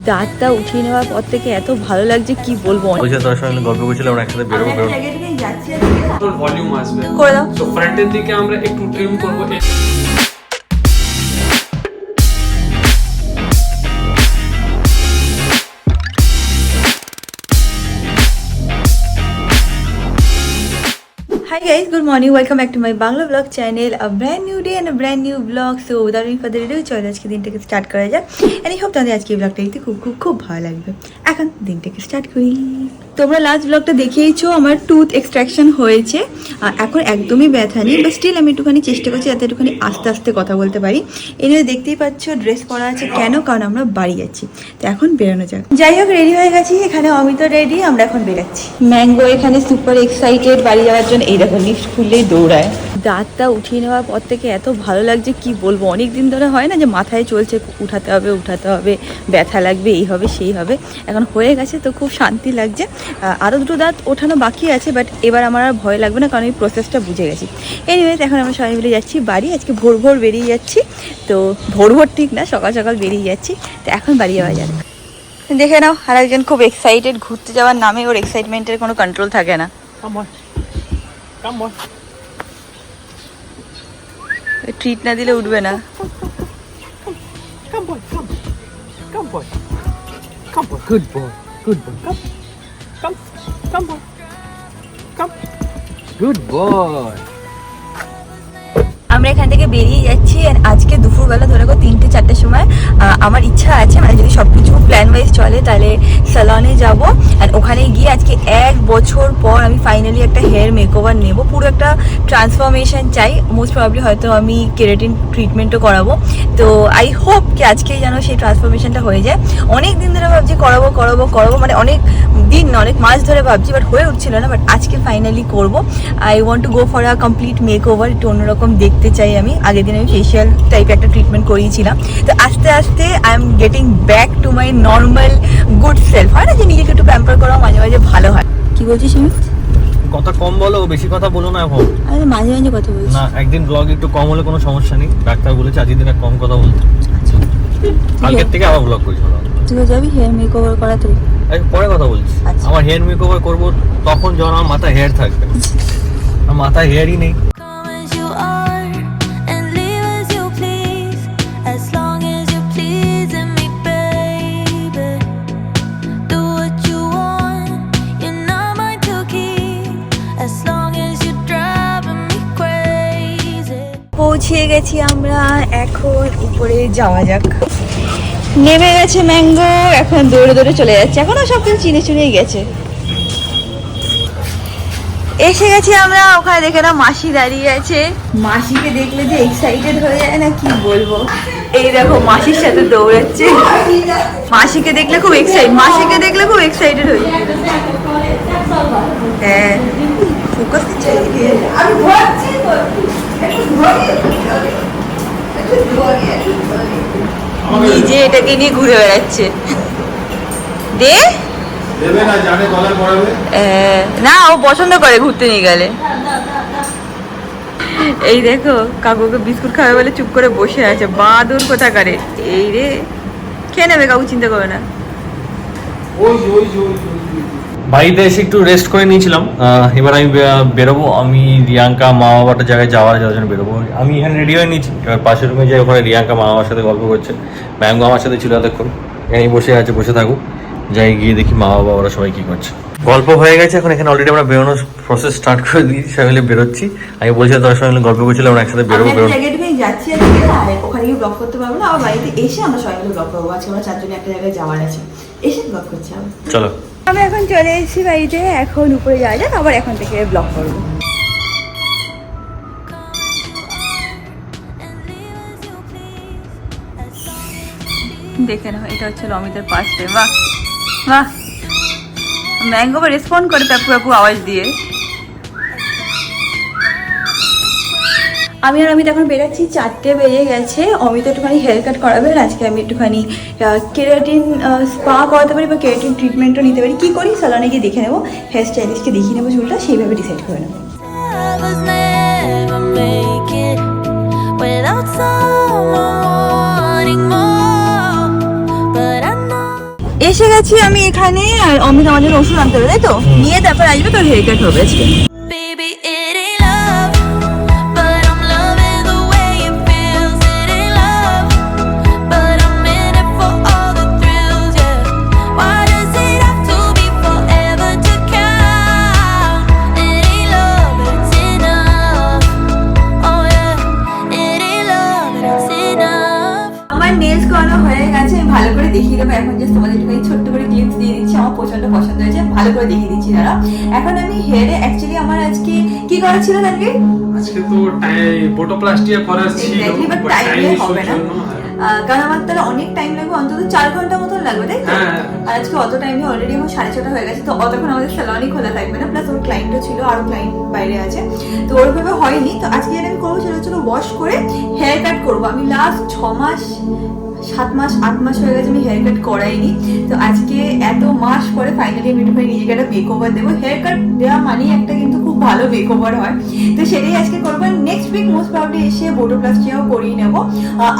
দাঁতটা উঠিয়ে নেওয়ার পর থেকে এত ভালো লাগছে কি বলবো। তোর সঙ্গে গল্প করছিলাম, আমরা একসাথে বেরোবো। তোর ভলিউম আসবে করে দাও। তো ফ্রন্টের দিকে আমরা একটু ট্রিম করব। Hi guys, good morning. Welcome back to my Bangla vlog channel. A brand new day and a brand new vlog. So without any further ado, চলো আজকে দিনটাকে স্টার্ট করা যাক। And I hope তোমাদের আজকে ব্লগটা দেখতে খুব ভালো লাগবে। এখন দিনটাকে স্টার্ট করি। তোমরা লাস্ট ব্লগটা দেখেইছো, আমার টুথ এক্সট্রাকশন হয়েছে। এখন একদমই ব্যথা নেই, বাট স্টিল আমি একটুখানি চেষ্টা করছি যাতে একটুখানি আস্তে আস্তে কথা বলতে পারি। এনিওয়ে দেখতেই পাচ্ছ ড্রেস পরা আছে কেন, কারণ আমরা বাড়ি যাচ্ছি। তো এখন বেরোনো যাক। যাই হোক, রেডি হয়ে গেছি, এখানে অমিত রেডি, আমরা এখন বেরোচ্ছি। ম্যাঙ্গো এখানে সুপার এক্সাইটেড বাড়ি যাওয়ার জন্য। এই দেখো লিফট খুললেই দৌড়ায়। দাঁতটা উঠিয়ে নেওয়ার পর থেকে এত ভালো লাগছে কি বলবো। অনেক দিন ধরে হয় না যে মাথায় চলছে উঠাতে হবে, ব্যথা লাগবে, এই হবে সেই হবে। এখন হয়ে গেছে তো খুব শান্তি লাগছে। আরও দুটো দাঁত ওঠানো বাকি আছে, বাট এবার আমার আর ভয় লাগবে না, কারণ এই প্রসেসটা বুঝে গেছি। এনিওয়েজ এখন আমরা সবাই মিলে যাচ্ছি বাড়ি। আজকে ভোর বেরিয়ে যাচ্ছি। তো ভোর ঠিক না, সকাল সকাল বেরিয়ে যাচ্ছি। তো এখন বাড়ি যাওয়া যাক। দেখে নাও, আর একজন খুব এক্সাইটেড ঘুরতে যাওয়ার নামে, ওর এক্সাইটমেন্টের কোনো কন্ট্রোল থাকে না। ট্রিট না দিলে উঠবে না। Good boy. আমরা এখান থেকে বেরিয়ে যাচ্ছি। আজকে দুপুরবেলা ধরে 3-4টের সময় আমার ইচ্ছা আছে, মানে যদি সব কিছু প্ল্যান ওয়াইজ চলে, তাহলে স্যালনে যাবো। আর ওখানে গিয়ে আজকে 1 বছর পর আমি ফাইনালি একটা হেয়ার মেকওভার নেব। পুরো একটা ট্রান্সফরমেশন চাই। মোস্ট প্রবাবলি হয়তো আমি কেরাটিন ট্রিটমেন্টও করাবো। তো আই হোপ কি আজকেই যেন সেই ট্রান্সফরমেশনটা হয়ে যায়। অনেক দিন ধরে ভাবছি করাবো, মানে অনেক দিন না, অনেক মাস ধরে ভাবছি, বাট হয়ে উঠছিল না। বাট আজকে ফাইনালি করবো। I want to go for a complete makeover. একটু অন্যরকম দেখতে চাই আমি। আগের দিন আমি ফেশিয়াল টাইপের একটা ট্রিটমেন্ট করিয়েছিলাম। তো আস্তে আস্তে I am getting back to my normal good self. হয় না যে নিজেকে একটু প্যাম্পার করা মাঝে মাঝে ভালো হয়। কি বলছিস আমি? কথা কম বলো, বেশি কথা বলো না এখন। আমি মাঝে মাঝে কথা বলছি না, একদিন ব্লগ একটু কম হলে কোনো সমস্যা নেই। ডাক্তার বলেছে আজকের দিনে কম কথা বলতে। কালকের থেকে আবার ব্লগ করছি। তুই যাবি হেয়ার মেকওভার করাতে? পরে কথা বলছি। আচ্ছা। আমার হেয়ার মেকওভার করবো তখন যখন আমার মাথায় হেয়ার থাকবে। আমার মাথায় হেয়ারই নেই। পৌঁছে গেছি আমরা, এখন উপরে যাওয়া যাক। নেমে গেছে ম্যাঙ্গো, এখন দৌড়ে চলে যাচ্ছে। এখনও সব কিছু চিনেই গেছে। এসে গেছি আমরা। ওখানে দেখে না মাসি দাঁড়িয়ে আছে। মাসিকে দেখলে যে এক্সাইটেড হয়ে যায় না, কি বলবো। এই দেখো মাসির সাথে দৌড়াচ্ছে। মাসিকে দেখলে খুব এক্সাইটেড হয়ে যায়। হ্যাঁ, ফোকাস নিজে এটাকে নিয়ে ঘুরে বেড়াচ্ছে। না, ও পছন্দ করে ঘুরতে নিয়ে গেলে। এই দেখো কাকুকে বিস্কুট খাবে বলে চুপ করে বসে আছে। বাদুর কোথাকারে। এই রে, খেয়ে নেবে, কাকু চিন্তা করবে না। বাড়িতে এসে একটু রেস্ট করে নিয়েছিলাম। এবার আমি বেরোবো। আমি রিয়াঙ্কা মা বাবাটার জায়গায় যাওয়ার জন্য বেরোবো। আমি এখানে রেডি হয়ে নিয়েছি। এবার পাশের রুমে যাই, ওখানে রিয়াঙ্কা মা বাবার সাথে গল্প করছে। ম্যাঙ্গো আমার সাথে ছিল এতক্ষণ। এখানে বসে থাকুক। যাই গিয়ে দেখি মা বাবা ওরা সবাই কি করছে। গল্প হয়ে গেছে, এখন এখানে অলরেডি আমরা বেরোনোর প্রসেস স্টার্ট করে দিয়েছি। সবাই মিলে বেরোচ্ছি। আমি বলছিলাম তোর সঙ্গে গল্প করছিলাম, আমরা একসাথে বেরোবো। যাচ্ছি ওখানে গিয়ে ব্লগ করতে পারবো না, আবার বাড়িতে এসে আমরা সবাই মিলে ব্লগ করবো। আজকে আমরা 4 জনে একটা জায়গায় যাওয়ার আছে, এসে ব্লগ করছি আমরা। চলো, আমরা এখন চলে এসেছি বাড়িতে। এখন উপরে যাওয়া যাক, আবার এখন থেকে ব্লগ করবো। দেখে নাও, এটা হচ্ছে অমিতের পাশে। বাহ বাহ, ম্যাঙ্গো রেসপন্ড করে প্যাপু আওয়াজ দিয়ে। আমি আর অমিত এখন বেরোচ্ছি। 4টে বেজে গেছে। অমিত একটুখানি হেয়ার কাট করাবে, আর আজকে আমি একটুখানি কেরাটিন স্পা করাতে পারি বা কেরাটিন ট্রিটমেন্টও নিতে পারি। কি করি স্যালনে গিয়ে দেখে নেবো, হেয়ার স্টাইলিস্টকে দেখিয়ে নেবো চুলটা, সেইভাবে ডিসাইড করে নেবো। এসে গেছি আমি এখানে, আর অমিত আমার জন্য ওষুধ আনতে হবে, তাই তো? নিয়ে তারপর আসবে, তোর হেয়ার কাট হবে আজকে। Baby, it ain't love, but I'm loving the way it feels. It ain't love, but I'm in it for all the thrills, yeah. Why does it have to be forever to count? It ain't love, but it's enough. Oh yeah, it ain't love, but it's enough. আমার nails করানো হয়ে গেছে, আমি ভালো করে দেখিয়ে দেবো এখন। জাস্ট তোমাদের একটু ছোট্ট করে ক্লিপস দিয়ে দিচ্ছি, আমার প্রচন্ড পছন্দ হয়েছে, ভালো করে দেখিয়ে দিচ্ছি দাঁড়া। এখন আমি হেয়ারে অ্যাকচুয়ালি আমার আজকে কি করা ছিল জানবি? আজকে তো বোটোপ্লাস্টিয়া করার ছিল, Exactly, but but time time দিয়ে issue হবে এর না। জন্য, হ্যাঁ। কারণ আমার তাহলে অনেক টাইম লাগবে, অন্তত 4 ঘন্টা মতন লাগবে, তাই তো? হ্যাঁ। আর আজকে অত টাইমে অলরেডি আমার 6:30 হয়ে গেছে, তো অতক্ষণ আমাদের স্যালনই খোলা থাকবে না, প্লাস ওর ক্লায়েন্টও ছিল, আরো ক্লায়েন্ট বাইরে আছে, তো ওরভাবে হয়নি। তো আজকে যেটা আমি করবো সেটা হচ্ছে ওয়াশ করে হেয়ার কাট করবো। আমি লাস্ট 6 মাস 7 মাস 8 মাস হয়ে গেছে আমি হেয়ার কাট করাইনি, তো আজকে এত মাস পরে ফাইনালি আমি একটু নিজেকে একটা মেক ওভার দেবো। হেয়ার কাট দেওয়া মানেই একটা কিন্তু খুব ভালো মেক ওভার হয়, তো সেটাই আজকে করবো। নেক্সট উইক মোস্ট প্রবাবলি এসে বোটোপ্লাস্টিয়াও করিয়ে নেবো।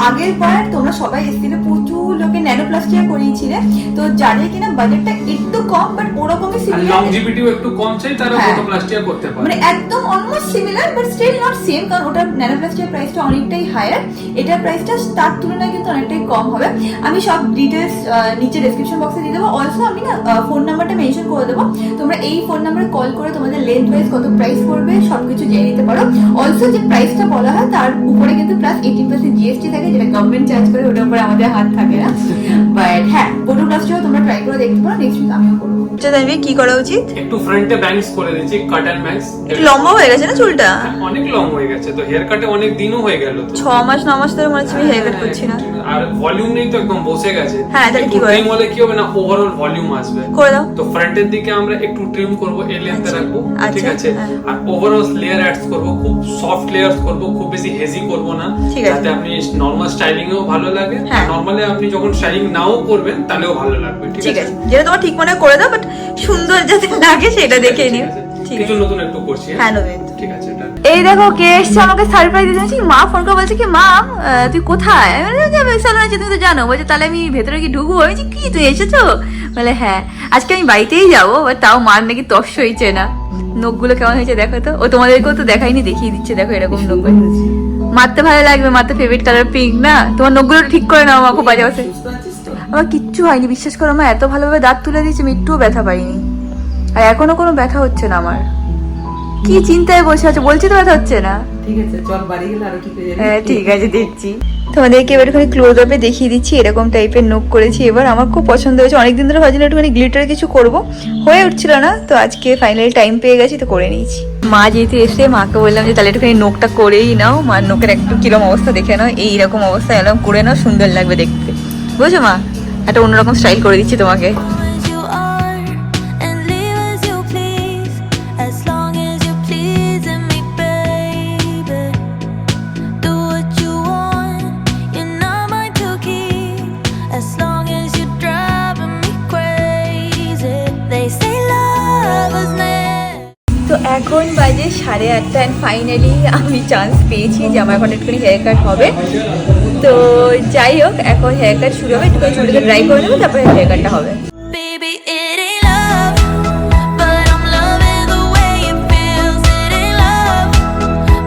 আগের বার তোমরা সবাই এসেছিলে, প্রচুর লোকে ন্যানোপ্লাস্টিয়া করিয়েছিলে, তো যাদের কিনা বাজেটটা একটু কম বাট ওরকমই আর সিমিলার, লংজিভিটিও একটু কম চাই, তারা হ্যাঁ। বোটোপ্লাস্টিয়া করতে পারে। মানে একদম almost similar but still not same, কারণ ওটা ন্যানোপ্লাস্টিয়ার প্রাইসটা অনেকটাই হায়ার, এটার প্রাইসটা তার তুলনায় কিন্তু অনেকটাই কম হবে। আমি সব ডিটেলস নিচে ডেসক্রিপশন বক্সে দিয়ে দেবো। অলসো আমি না ফোন নাম্বারটা মেনশন করে দেবো, তোমরা এই ফোন নাম্বারে কল করে তোমাদের লেন্থ ওয়াইজ কত প্রাইস পড়বে সবকিছু জেনে নিতে পারো। অলসো যে প্রাইসটা বলা হয় তার উপরে কিন্তু প্লাস 18% জিএসটি থাকে, যেটা গভর্নমেন্ট চার্জ করে, ওটার উপরে আমাদের হাত থাকে না। বাট হ্যাঁ, বোটোপ্লাস্টিয়াও তোমরা ট্রাই করে দেখতে পারো, নেক্সট উইক আমিও করবো। জানবি কি করা উচিত? একটু ফ্রন্টে ব্যাংকস করে দিচ্ছি, কাট এন্ড ব্যাংকস। লম্বা হয়ে গেছে না চুলটা? অনেক লং হয়ে গেছে, তো হেয়ার কাটে অনেক দিনও হয়ে গেল, তো 6 মাস 9 মাস ধরে মনে হচ্ছে আমি হেয়ার কাট করছি না। আর ভলিউম নেই তো, একদম বসে গেছে। হ্যাঁ, তাহলে কি করে? ট্রিম হলে কি হবে না, ওভারঅল ভলিউম আসবে। করে দাও। তো ফ্রন্টের দিকে আমরা একটু ট্রিম করব, এই লেন্থে আচ্ছা, রাখবো, ঠিক আচ্ছা, আছে। হ্যাঁ। আর ওভারঅল লেয়ার অ্যাডস করব, খুব সফট লেয়ারস করব, খুব বেশি হেভি করব না, ঠিক আছে। যাতে আপনি নরমাল স্টাইলিং এও ভালো লাগে। হ্যাঁ। নরমালি আপনি যখন স্টাইলিং নাও করবেন তাহলেও ভালো লাগবে, ঠিক ঠিক আছে। আছে, যেটা তোমার ঠিক মনে করে দাও, বাট সুন্দর যাতে লাগে সেটা দেখে নিও। ঠিক কিছু আছে, নতুন একটু করছি, হ্যাঁ নবীন। ঠিক আছে। এই দেখো কে এসছে আমাকে সারপ্রাইজ দিয়েছি। মা ফোন করে বলছে কি, মা তুই কোথায়? আমি বললাম যে আমি সালন আছি, তুমি তো জানো। বলছে তাহলে আমি ভেতরে কি ঢুকবো? আমি বলছি কি তুই এসেছো? বলে হ্যাঁ, আজকে আমি বাড়িতেই যাবো, বাট তাও মার নাকি তস হয়েছে না। নখগুলো কেমন হয়েছে দেখো তো, ও তোমাদেরকেও তো দেখাইনি, দেখিয়ে দিচ্ছে, দেখো এরকম নখ হয়েছে। মারতে ভালো লাগবে, মারতে ফেভারিট কালার পিঙ্ক না? তোমার নখগুলো ঠিক করে নাও, আমার খুব বাজে আছে। আমার কিচ্ছু হয়নি, বিশ্বাস করো, আমার এত ভালোভাবে দাঁত তুলে দিয়েছে, আমি একটুও ব্যথা পাইনি, আর এখনো কোনো ব্যথা হচ্ছে না আমার। কি চিন্তায় বসে আছে, বলছি তো ব্যথা হচ্ছে না। ঠিক আছে, চল বাড়ি গেলে আরো কি করে যাবি? হ্যাঁ ঠিক আছে, দেখছি। তোমাদেরকে এবার একটুখানি ক্লোজ আপে দেখিয়ে দিচ্ছি, এরকম টাইপের নোক করেছি এবার। আমার খুব পছন্দ হয়েছে, অনেকদিন ধরে ভাবছিলাম একটুখানি গ্লিটার কিছু করব, হয়ে উঠছিল না, তো আজকে ফাইনালি টাইম পেয়ে গেছি, তো করে নিয়েছি। মা যেহেতু এসে, মাকে বললাম যে তাহলে একটুখানি নোকটা করেই নাও, মার নোকের একটু কিরম অবস্থা দেখে নাও, এইরকম অবস্থা এলাম করে নাও, সুন্দর লাগবে দেখতে, বুঝছো মা? একটা অন্যরকম স্টাইল করে দিচ্ছি তোমাকে। As you are, and live as you please, as long as you pleasing me, baby. Do what you want, you're not mine to keep, as long as you're driving me crazy. They say love is never. তো এখন বাজে 8:30 and finally আমি chance পেয়েছি যে আমার এখন একটুখানি hair cut হবে। তো যাই হোক, এখন হেয়ার কাট শুরু হবে, একটুখানি চুলটাকে ড্রাই করে নেবো, তারপরে হেয়ার কাটটা হবে। Baby, it ain't love, but I'm loving the way it feels. It ain't love,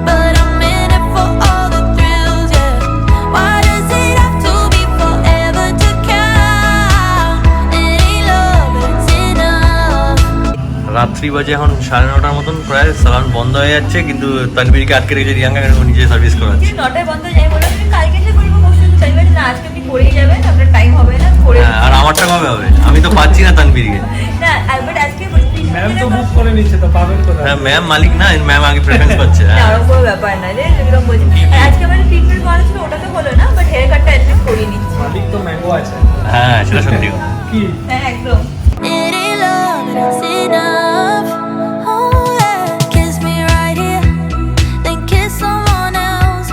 but I'm in it for all the thrills, yeah. Why does it have to be forever to count? It ain't love, but it's enough. রাত্রি বাজে এখন 9:30 মতন, প্রায় সালান বন্ধ হয়ে যাচ্ছে, কিন্তু তানবীরকে আটকে রেখেছে রিয়াঙ্কা, কারণ নিজে সার্ভিস করাচ্ছে। 9টায় বন্ধ যাই বলে তুমি কালকে এসে করবো, পরশু শনিবার না, আজকে আপনি করেই যাবেন, আপনার টাইম হবে না করে। হ্যাঁ, আর আমারটা কবে হবে? আমি তো পাচ্ছি না তানবীরকে। না বাট আজকে ম্যাম তো বুক করে নিচ্ছে, তো পাবেন কোথায়? হ্যাঁ, ম্যাম মালিক না, ম্যাম আগে প্রেফারেন্স পাচ্ছে। না, হ্যাঁ, ওরকম কোনো ব্যাপার না, যে যেরকম বলছি। আর আজকে আমার ট্রিটমেন্ট করা ছিল, ওটা তো হলো না, বাট হেয়ার কাটটা অ্যাটলিস্ট করিয়ে নিচ্ছি। মালিক তো ম্যাঙ্গো আছে। হ্যাঁ সেটা সত্যি কথা। কি হ্যাঁ একদম। It ain't love, but it's enough. Oh yeah, kiss me right here, then kiss someone else.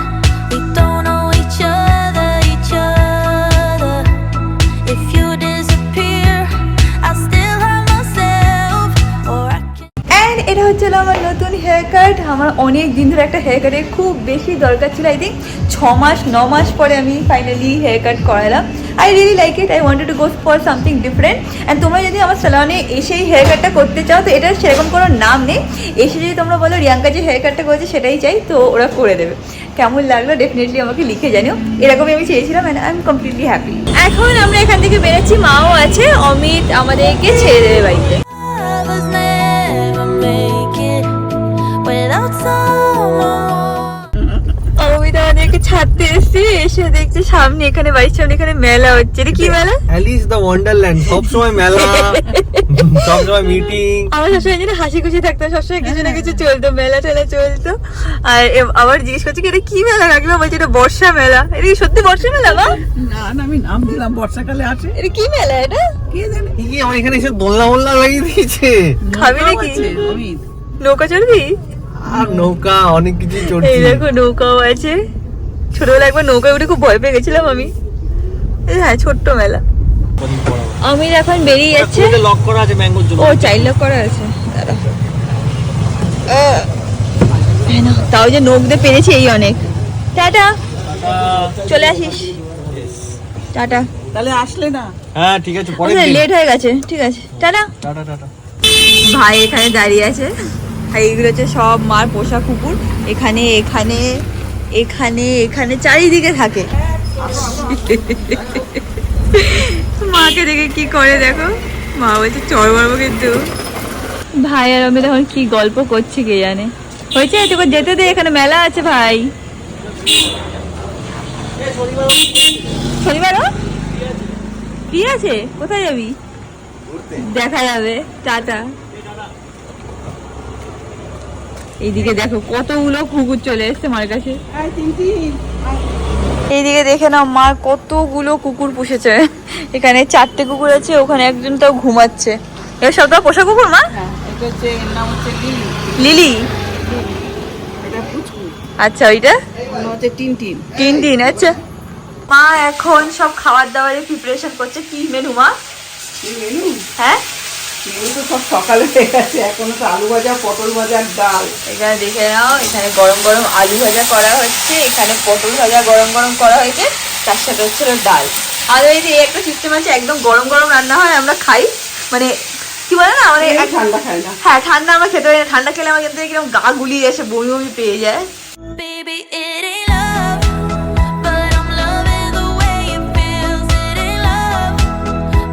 We don't know each other. If you disappear, I still have myself, or I can. And এটা হচ্ছিল আমার নতুন hair cut. আমার অনেক দিন ধরে একটা hair কাটের খুব বেশি দরকার ছিল, আই থিঙ্ক 6 মাস 9 মাস পরে আমি ফাইনালি হেয়ার কাট করালাম। I really like it, I wanted to go for something different. And তোমরা যদি আমার স্যালনে এসেই হেয়ার কাটটা করতে চাও তো এটা সেরকম কোনো নাম নেই, এসে যদি তোমরা বলো রিয়াঙ্কা যে হেয়ার কাটটা করেছে সেটাই চাই, তো ওরা করে দেবে। কেমন লাগলো ডেফিনেটলি আমাকে লিখে জানিও, এরকমই আমি চেয়েছিলাম and I am completely happy. এখন আমরা এখান থেকে বেরোচ্ছি, মাও আছে, অমিত আমাদেরকে ছেড়ে দেবে বাড়িতে। Lovers never make it without someone. Amit আমাদেরকে ছাড়তে এসেছি, এসে দেখছি সামনে এখানে বাড়ির সামনে এখানে মেলা হচ্ছে। এটা কি মেলা? অ্যালিস দ্য ওয়ান্ডারল্যান্ড, সব সময় মেলা, সব সময় মিটিং। আমার সবসময় যেন হাসি খুশি থাকতো, সবসময় কিছু না কিছু চলতো, মেলা টেলা চলতো। আর আবার জিজ্ঞেস করছি কি এটা কি মেলা রাখলো, বলছে এটা বর্ষা মেলা। এটা কি সত্যি বর্ষা মেলা বা? না আমি নাম দিলাম বর্ষাকালে আসে। এটা কি মেলা এটা? কে জানে কি আমার এখানে এসে দোলনা মোল্লা লাগিয়ে দিয়েছে। খাবি নাকি? অমিত নৌকা চড়বি? আর নৌকা অনেক কিছু এই চড়ছি। দেখো নৌকাও আছে। ছোটবেলা একবার নৌকায় উঠে খুব ভয় পেয়ে গেছিলাম আমি। এই হ্যাঁ ছোট্ট মেলা। আমি এখন বেরিয়ে যাচ্ছে। লক করা আছে ম্যাঙ্গোর জন্য। ও চাইল্ড লক করা আছে, দাঁড়া। হ্যাঁ না, তাও যে নখ দিয়ে পেরেছি এই অনেক। টাটা, চলে আসিস। টাটা। তাহলে আসলে না হ্যাঁ ঠিক আছে, পরে লেট হয়ে গেছে, ঠিক আছে টাটা। Tata tata. ভাই এখানে দাঁড়িয়ে আছে, আর এইগুলো হচ্ছে সব মার পোষা কুকুর। এখানে এখানে এখানে এখানে চারিদিকে থাকে। মাকে দেখে কি করে দেখো, মা বলছে চড় মারবো কিন্তু। ভাই আর আমি এখন কি গল্প করছি কে জানে। হয়েছে তোকে যেতে দে, এখানে মেলা আছে ভাই। শনিবারও কি আছে? কোথায় যাবি? দেখা যাবে, টাটা। এইদিকে দেখো কতগুলো কুকুর চলে এসছে মার কাছে। এইদিকে দেখে না, মা কতগুলো কুকুর পুষেছে। এখানে 4টে কুকুর আছে, ওখানে একজন তাও ঘুমাচ্ছে। এর সব তো পোষা কুকুর মা? হ্যাঁ এটা হচ্ছে এর নাম হচ্ছে লিলি, লিলি? এটা পুচকু, আচ্ছা ওইটা নাম হচ্ছে টিনটিন। টিনটিন। আচ্ছা মা এখন সব খাবার দাবারের প্রিপারেশন করছে। কি মেনু মা? এই মেনু হ্যাঁ মেনু তো সব সকালে হয়ে গেছে, এখনো তো আলু ভাজা, পটল ভাজা, ডাল। এখানে দেখে নাও, এখানে গরম গরম আলু ভাজা করা হচ্ছে, এখানে পটল ভাজা গরম গরম করা হয়েছে, তার সাথে হচ্ছিল ডাল। আর এই যে একটা সিস্টেম আছে, একদম গরম গরম রান্না হয়, আমরা খাই। মানে কি বলে না, মানে এই ঠান্ডা খায় না। হ্যাঁ ঠান্ডা আমরা খেতে পারি না, ঠান্ডা খেলে আমার কিন্তু কিরকম গা গুলিয়ে আসে, বমি বমি পেয়ে যায়। Baby, it ain't love, but I'm loving the way it feels. It ain't love,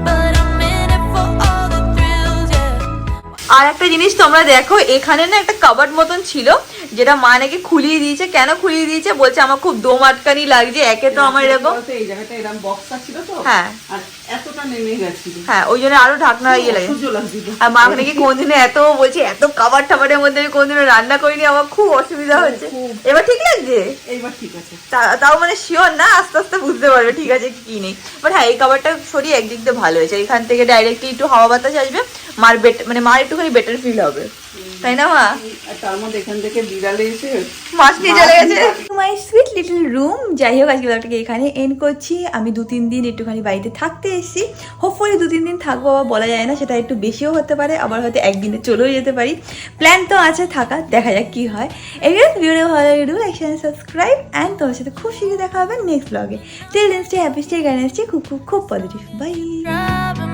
but I'm in it for all the thrills, yeah. আর একটা জিনিস তোমরা দেখো, এখানে না একটা কাবার্ড মতন ছিল, যেটা মা নাকি খুলিয়ে দিয়েছে। কেন খুলিয়ে দিয়েছে বলছে, আমার খুব দম আটকানি লাগছে, একে তো আমার এরকম। বলতে এই জায়গাটা এরকম বক্সটা ছিল তো, হ্যাঁ। আর এতটা নেমে গেছিল, হ্যাঁ ওই জন্য আরো ঢাকনা ইয়ে লাগে। অসহ্য লাগছিল। আর মা নাকি কোনদিনও এত বলছে, এত কাবার টাবারের মধ্যে আমি কোনদিনও রান্না করিনি, আমার খুব অসুবিধা হচ্ছে। এবার ঠিক লাগছে? এইবার ঠিক আছে। তাও মানে শিওর না, আস্তে আস্তে বুঝতে পারবে ঠিক আছে কি নেই। বাট হ্যাঁ এই কাবারটা সরিয়ে একদিক দিয়ে ভালো হয়েছে, এখান থেকে ডাইরেক্টলি একটু হাওয়া বাতাস আসবে, মার মানে মার একটুখানি বেটার ফিল হবে, তাই না মা? আর তার মধ্যে এখান থেকে বিড়ালে এসে মাছ নিয়ে চলে গেছে। My sweet little room. যাই হোক আজকে ব্লগটাকে এখানে এন্ড করছি। আমি 2-3 দিন একটুখানি বাড়িতে থাকতে এসেছি, হোপফুলি 2-3 দিন থাকবো, আবার বলা যায় না, সেটা একটু বেশিও হতে পারে, আবার হয়তো একদিনে চলেও যেতে পারি। প্ল্যান তো আছে থাকা, দেখা যাক কি হয়। এগুলো ভিডিও ভালো লাগে লাইক শেয়ার সাবস্ক্রাইব, অ্যান্ড তোমার সাথে খুব শীঘ্রই দেখা হবে নেক্সট ব্লগে। Till then stay happy, stay guidance, খুব খুব খুব পজিটিভ। বাই। Driving